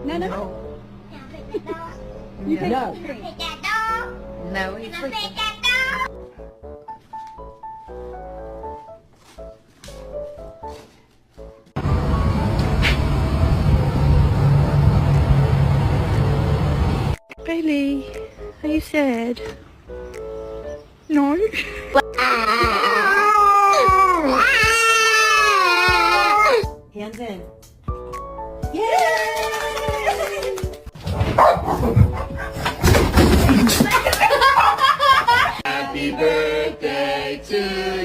No, no. No. You think No. it's green. No, he's sleeping. Bailey, are you sad? No? Hands in. Happy birthday to